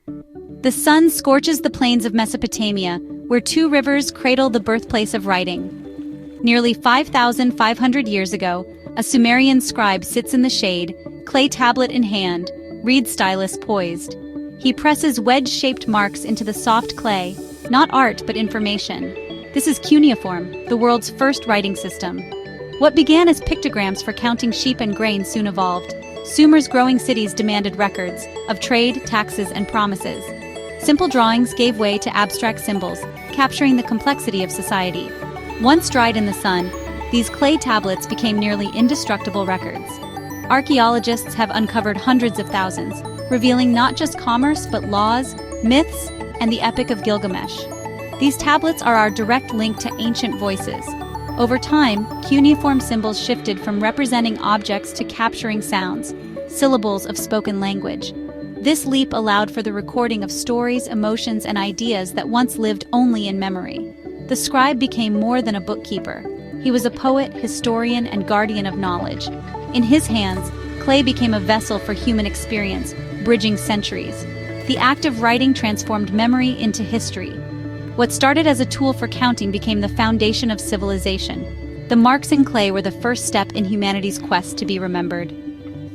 The sun scorches the plains of Mesopotamia, where two rivers cradle the birthplace of writing. Nearly 5,500 years ago, a Sumerian scribe sits in the shade, clay tablet in hand, reed stylus poised. He presses wedge-shaped marks into the soft clay, not art but information. This is cuneiform, the world's first writing system. What began as pictograms for counting sheep and grain soon evolved. Sumer's growing cities demanded records of trade, taxes, and promises. Simple drawings gave way to abstract symbols, capturing the complexity of society. Once dried in the sun, these clay tablets became nearly indestructible records. Archaeologists have uncovered hundreds of thousands, revealing not just commerce but laws, myths, and the Epic of Gilgamesh. These tablets are our direct link to ancient voices. Over time, cuneiform symbols shifted from representing objects to capturing sounds, syllables of spoken language. This leap allowed for the recording of stories, emotions, and ideas that once lived only in memory. The scribe became more than a bookkeeper. He was a poet, historian, and guardian of knowledge. In his hands, clay became a vessel for human experience, bridging centuries. The act of writing transformed memory into history. What started as a tool for counting became the foundation of civilization. The marks in clay were the first step in humanity's quest to be remembered.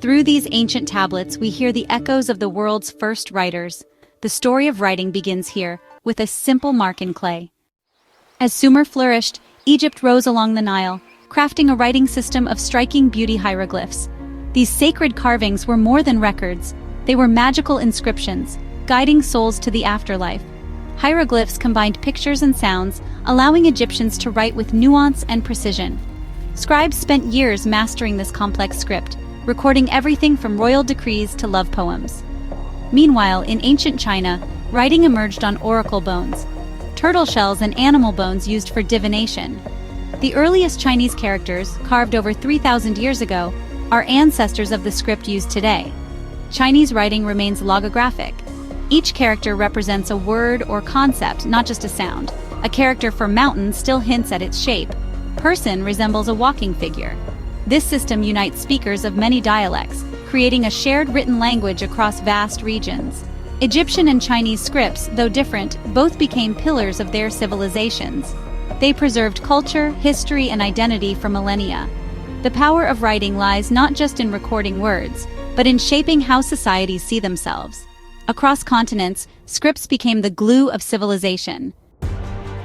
Through these ancient tablets, we hear the echoes of the world's first writers. The story of writing begins here, with a simple mark in clay. As Sumer flourished, Egypt rose along the Nile, crafting a writing system of striking beauty hieroglyphs. These sacred carvings were more than records. They were magical inscriptions, guiding souls to the afterlife. Hieroglyphs combined pictures and sounds, allowing Egyptians to write with nuance and precision. Scribes spent years mastering this complex script, recording everything from royal decrees to love poems. Meanwhile, in ancient China, writing emerged on oracle bones, turtle shells and animal bones used for divination. The earliest Chinese characters, carved over 3,000 years ago, are ancestors of the script used today. Chinese writing remains logographic. Each character represents a word or concept, not just a sound. A character for mountain still hints at its shape. Person resembles a walking figure. This system unites speakers of many dialects, creating a shared written language across vast regions. Egyptian and Chinese scripts, though different, both became pillars of their civilizations. They preserved culture, history, and identity for millennia. The power of writing lies not just in recording words, but in shaping how societies see themselves. Across continents, scripts became the glue of civilization.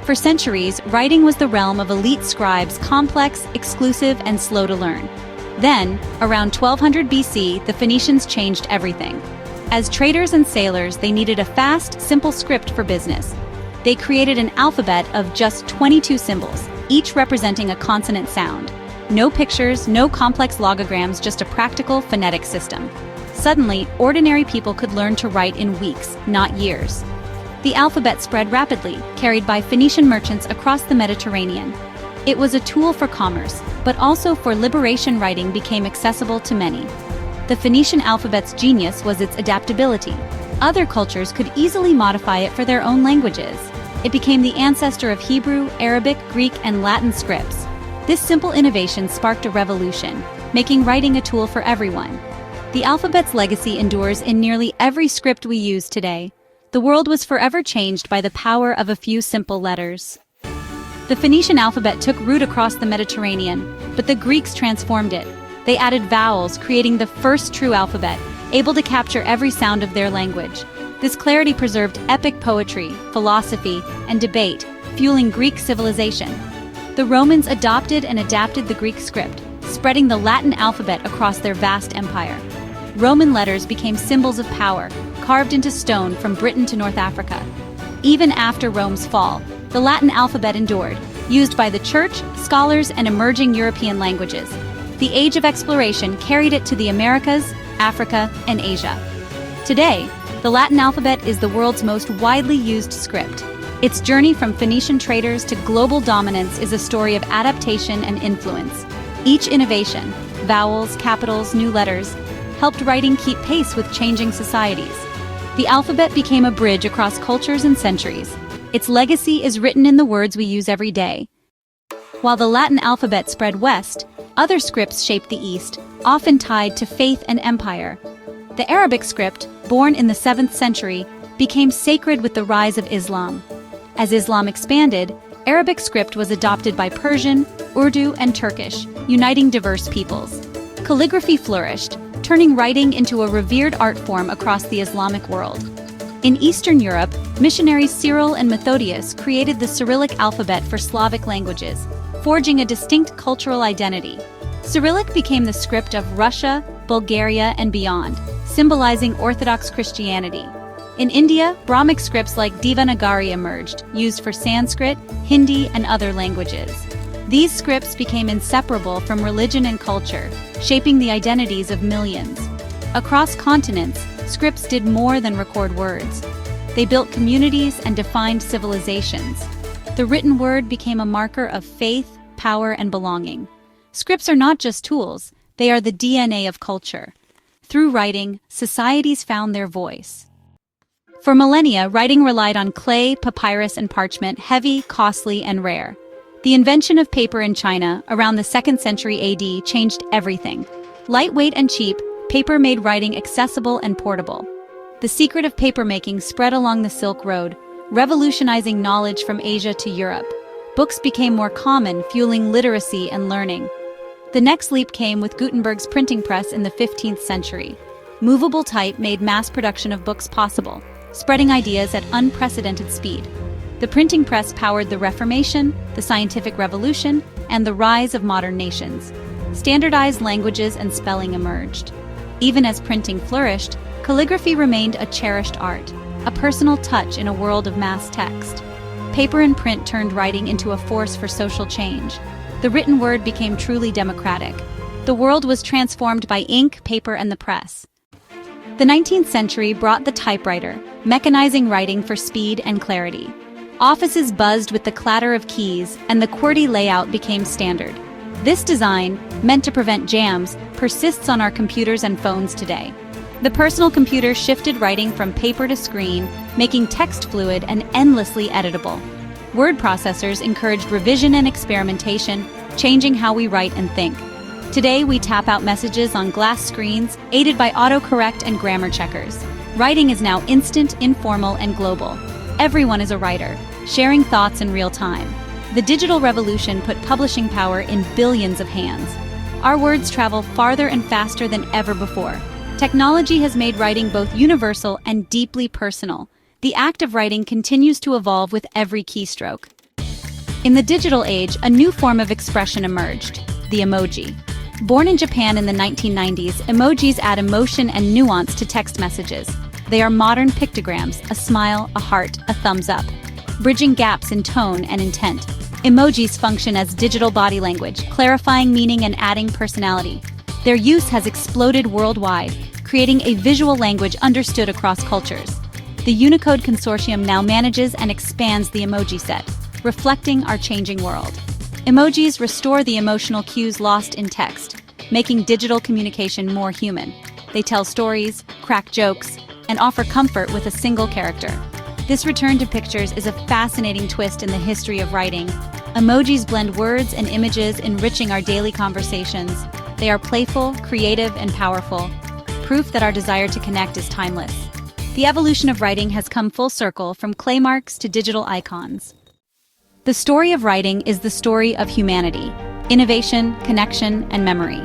For centuries, writing was the realm of elite scribes, complex, exclusive, and slow to learn. Then, around 1200 BC, the Phoenicians changed everything. As traders and sailors, they needed a fast, simple script for business. They created an alphabet of just 22 symbols, each representing a consonant sound. No pictures, no complex logograms, just a practical, phonetic system. Suddenly, ordinary people could learn to write in weeks, not years. The alphabet spread rapidly, carried by Phoenician merchants across the Mediterranean. It was a tool for commerce, but also for liberation. Writing became accessible to many. The Phoenician alphabet's genius was its adaptability. Other cultures could easily modify it for their own languages. It became the ancestor of Hebrew, Arabic, Greek, and Latin scripts. This simple innovation sparked a revolution, making writing a tool for everyone. The alphabet's legacy endures in nearly every script we use today. The world was forever changed by the power of a few simple letters. The Phoenician alphabet took root across the Mediterranean, but the Greeks transformed it. They added vowels, creating the first true alphabet, able to capture every sound of their language. This clarity preserved epic poetry, philosophy, and debate, fueling Greek civilization. The Romans adopted and adapted the Greek script, spreading the Latin alphabet across their vast empire. Roman letters became symbols of power, carved into stone from Britain to North Africa. Even after Rome's fall, the Latin alphabet endured, used by the church, scholars, and emerging European languages. The age of exploration carried it to the Americas, Africa, and Asia. Today, the Latin alphabet is the world's most widely used script. Its journey from Phoenician traders to global dominance is a story of adaptation and influence. Each innovation, vowels, capitals, new letters, helped writing keep pace with changing societies. The alphabet became a bridge across cultures and centuries. Its legacy is written in the words we use every day. While the Latin alphabet spread west, other scripts shaped the east, often tied to faith and empire. The Arabic script, born in the 7th century, became sacred with the rise of Islam. As Islam expanded, Arabic script was adopted by Persian, Urdu, and Turkish, uniting diverse peoples. Calligraphy flourished, turning writing into a revered art form across the Islamic world. In Eastern Europe, missionaries Cyril and Methodius created the Cyrillic alphabet for Slavic languages, forging a distinct cultural identity. Cyrillic became the script of Russia, Bulgaria, and beyond, symbolizing Orthodox Christianity. In India, Brahmic scripts like Devanagari emerged, used for Sanskrit, Hindi, and other languages. These scripts became inseparable from religion and culture, shaping the identities of millions. Across continents, scripts did more than record words. They built communities and defined civilizations. The written word became a marker of faith, power, and belonging. Scripts are not just tools, they are the DNA of culture. Through writing, societies found their voice. For millennia, writing relied on clay, papyrus, and parchment, heavy, costly, and rare. The invention of paper in China, around the 2nd century AD, changed everything. Lightweight and cheap, paper made writing accessible and portable. The secret of papermaking spread along the Silk Road, revolutionizing knowledge from Asia to Europe. Books became more common, fueling literacy and learning. The next leap came with Gutenberg's printing press in the 15th century. Movable type made mass production of books possible, spreading ideas at unprecedented speed. The printing press powered the Reformation, the scientific revolution, and the rise of modern nations. Standardized languages and spelling emerged. Even as printing flourished, calligraphy remained a cherished art, a personal touch in a world of mass text. Paper and print turned writing into a force for social change. The written word became truly democratic. The world was transformed by ink, paper, and the press. The 19th century brought the typewriter, mechanizing writing for speed and clarity. Offices buzzed with the clatter of keys, and the QWERTY layout became standard. This design, meant to prevent jams, persists on our computers and phones today. The personal computer shifted writing from paper to screen, making text fluid and endlessly editable. Word processors encouraged revision and experimentation, changing how we write and think. Today, we tap out messages on glass screens, aided by autocorrect and grammar checkers. Writing is now instant, informal, and global. Everyone is a writer, sharing thoughts in real time. The digital revolution put publishing power in billions of hands. Our words travel farther and faster than ever before. Technology has made writing both universal and deeply personal. The act of writing continues to evolve with every keystroke. In the digital age, a new form of expression emerged, the emoji. Born in Japan in the 1990s, emojis add emotion and nuance to text messages. They are modern pictograms, a smile, a heart, a thumbs up, bridging gaps in tone and intent. Emojis function as digital body language, clarifying meaning and adding personality. Their use has exploded worldwide, creating a visual language understood across cultures. The Unicode Consortium now manages and expands the emoji set, reflecting our changing world. Emojis restore the emotional cues lost in text, making digital communication more human. They tell stories, crack jokes, and offer comfort with a single character. This return to pictures is a fascinating twist in the history of writing. Emojis blend words and images, enriching our daily conversations. They are playful, creative, and powerful, proof that our desire to connect is timeless. The evolution of writing has come full circle, from clay marks to digital icons. The story of writing is the story of humanity, innovation, connection, and memory.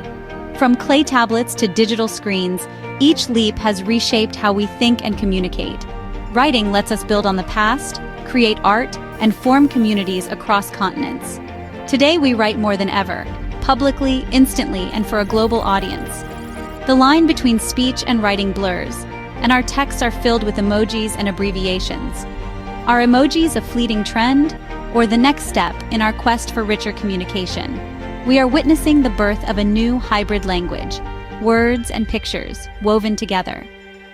From clay tablets to digital screens, each leap has reshaped how we think and communicate. Writing lets us build on the past, create art, and form communities across continents. Today we write more than ever, publicly, instantly, and for a global audience. The line between speech and writing blurs, and our texts are filled with emojis and abbreviations. Are emojis a fleeting trend, or the next step in our quest for richer communication? We are witnessing the birth of a new hybrid language, words and pictures woven together.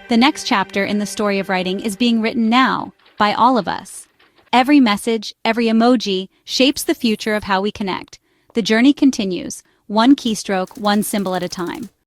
The next chapter in the story of writing is being written now, by all of us. Every message, every emoji shapes the future of how we connect. The journey continues, one keystroke, one symbol at a time.